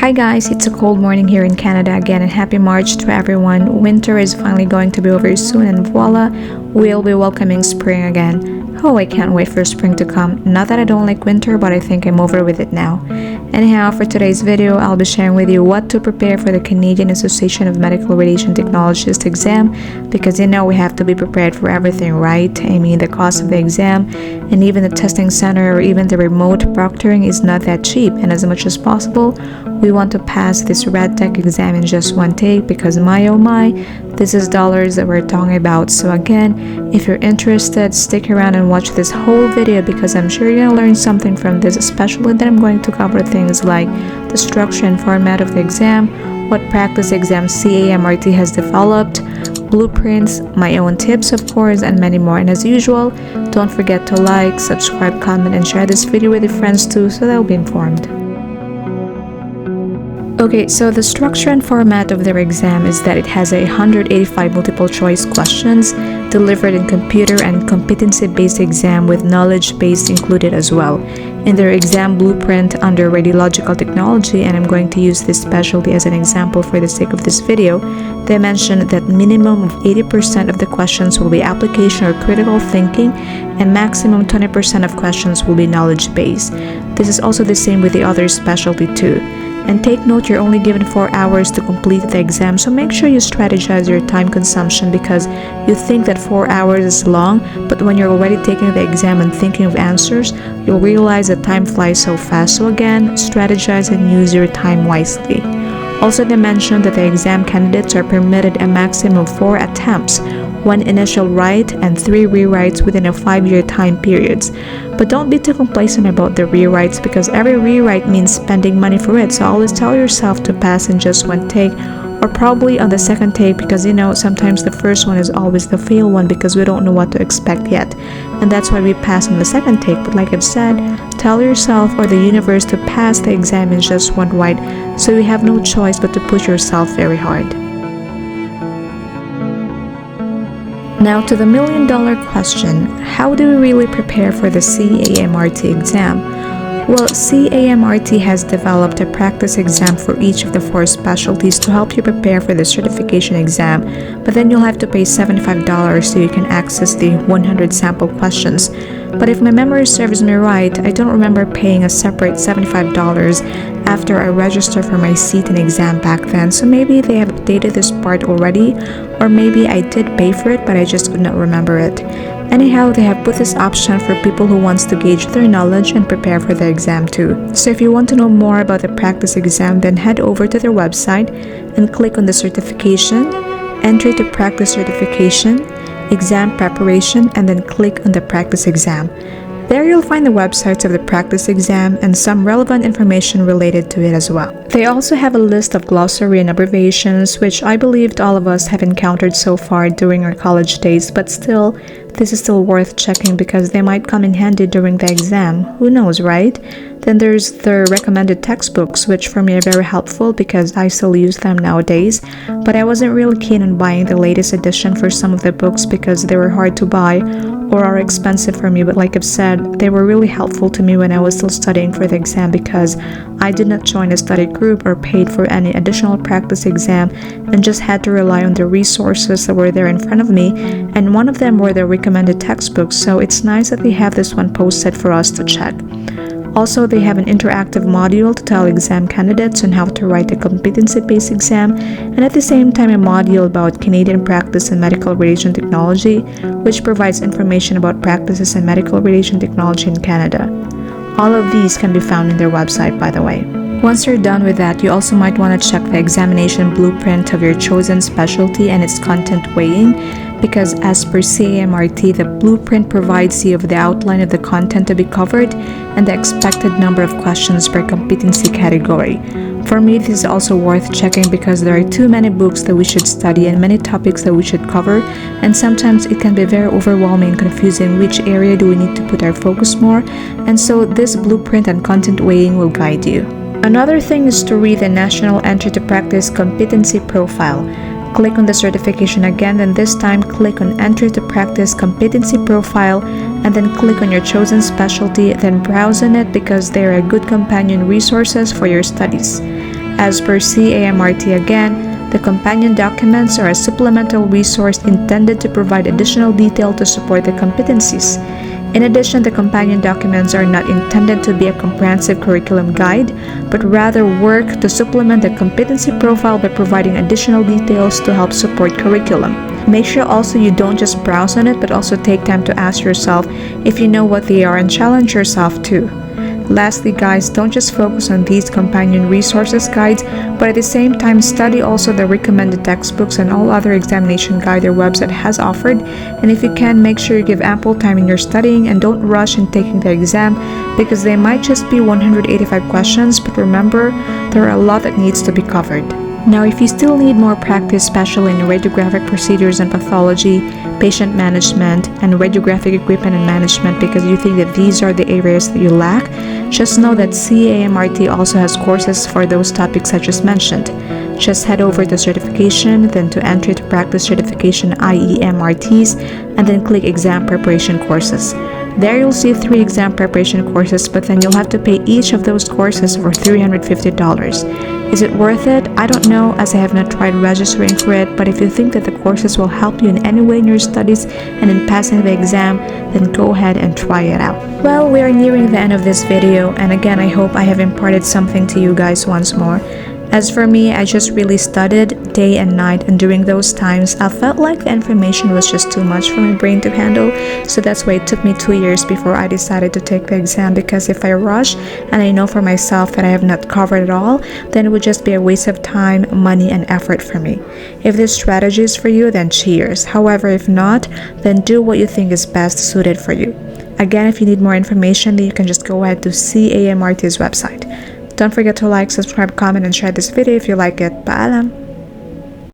Hi guys, it's a cold morning here in Canada again, and happy March to everyone. Winter is finally going to be over soon, and voila, we'll be welcoming spring again. Oh, I can't wait for spring to come. Not that I don't like winter, but I think I'm over with it now. Anyhow, for today's video, I'll be sharing with you what to prepare for the Canadian Association of Medical Radiation Technologists exam, because you know we have to be prepared for everything, right? I mean, the cost of the exam and even the testing center or even the remote proctoring is not that cheap, and as much as possible, we want to pass this RAD-TECH exam in just one take, because my oh my, this is dollars that we're talking about. So again, if you're interested, stick around and watch this whole video, because I'm sure you're gonna learn something from this, especially that I'm going to cover things like the structure and format of the exam, what practice exam CAMRT has developed, blueprints, my own tips of course, and many more. And as usual, don't forget to like, subscribe, comment, and share this video with your friends too, so they'll be informed. Okay, so the structure and format of their exam is that it has 185 multiple choice questions delivered in computer and competency-based exam with knowledge-based included as well. In their exam blueprint under radiological technology, and I'm going to use this specialty as an example for the sake of this video, they mentioned that minimum of 80% of the questions will be application or critical thinking, and maximum 20% of questions will be knowledge-based. This is also the same with the other specialty too. And take note, you're only given 4 hours to complete the exam, so make sure you strategize your time consumption, because you think that 4 hours is long, but when you're already taking the exam and thinking of answers, you'll realize that time flies so fast. So again, strategize and use your time wisely. Also, they mentioned that the exam candidates are permitted a maximum of 4 attempts, 1 initial write and 3 rewrites within a 5-year time periods. But don't be too complacent about the rewrites, because every rewrite means spending money for it. So always tell yourself to pass in just 1 take, or probably on the 2nd take, because you know sometimes the first one is always the fail one, because we don't know what to expect yet. And that's why we pass on the 2nd take. But like I've said, tell yourself or the universe to pass the exam in just 1 write, so you have no choice but to push yourself very hard. Now to the million-dollar question, how do we really prepare for the CAMRT exam? Well, CAMRT has developed a practice exam for each of the 4 specialties to help you prepare for the certification exam, but then you'll have to pay $75 so you can access the 100 sample questions. But if my memory serves me right, I don't remember paying a separate $75 after I registered for my seat and exam back then, so maybe they have updated this part already, or maybe I did pay for it but I just could not remember it. Anyhow, they have put this option for people who wants to gauge their knowledge and prepare for the exam too. So if you want to know more about the practice exam, then head over to their website and click on the certification, enter to practice certification, exam preparation, and then click on the practice exam. There you'll find the websites of the practice exam and some relevant information related to it as well. They also have a list of glossary and abbreviations, which I believe all of us have encountered so far during our college days, but still, this is still worth checking because they might come in handy during the exam. Who knows, right? Then there's the recommended textbooks, which for me are very helpful because I still use them nowadays, but I wasn't really keen on buying the latest edition for some of the books because they were hard to buy or are expensive for me. But like I've said, they were really helpful to me when I was still studying for the exam, because I did not join a study group or paid for any additional practice exam and just had to rely on the resources that were there in front of me, and one of them were the recommended textbooks, so it's nice that they have this one posted for us to check. Also, they have an interactive module to tell exam candidates on how to write a competency-based exam, and at the same time a module about Canadian practice and medical radiation technology, which provides information about practices in medical radiation technology in Canada. All of these can be found in their website, by the way. Once you're done with that, you also might want to check the examination blueprint of your chosen specialty and its content weighing, because as per CAMRT, the blueprint provides you with the outline of the content to be covered and the expected number of questions per competency category. For me, this is also worth checking because there are too many books that we should study and many topics that we should cover, and sometimes it can be very overwhelming and confusing which area do we need to put our focus more, and so this blueprint and content weighing will guide you. Another thing is to read the National Entry to Practice Competency Profile. Click on the certification again, and this time click on Entry to Practice Competency Profile, and then click on your chosen specialty, then browse on it because they are a good companion resources for your studies. As per CAMRT again, the companion documents are a supplemental resource intended to provide additional detail to support the competencies. In addition, the companion documents are not intended to be a comprehensive curriculum guide, but rather work to supplement the competency profile by providing additional details to help support curriculum. Make sure also you don't just browse on it, but also take time to ask yourself if you know what they are and challenge yourself too. Lastly, guys, don't just focus on these companion resources guides, but at the same time study also the recommended textbooks and all other examination guide their website has offered. And if you can, make sure you give ample time in your studying and don't rush in taking the exam, because they might just be 185 questions, but remember, there are a lot that needs to be covered. Now, if you still need more practice, especially in radiographic procedures and pathology, patient management, and radiographic equipment and management, because you think that these are the areas that you lack, just know that CAMRT also has courses for those topics I just mentioned. Just head over to certification, then to entry to practice certification IEMRTs, and then click exam preparation courses. There you'll see 3 exam preparation courses, but then you'll have to pay each of those courses for $350. Is it worth it? I don't know, as I have not tried registering for it, but if you think that the courses will help you in any way in your studies and in passing the exam, then go ahead and try it out. Well, we are nearing the end of this video, and again, I hope I have imparted something to you guys once more. As for me, I just really studied day and night, and during those times, I felt like the information was just too much for my brain to handle, so that's why it took me 2 years before I decided to take the exam, because if I rush and I know for myself that I have not covered it all, then it would just be a waste of time, money, and effort for me. If this strategy is for you, then cheers. However, if not, then do what you think is best suited for you. Again, if you need more information, then you can just go ahead to CAMRT's website. Don't forget to like, subscribe, comment, and share this video if you like it. Paalam!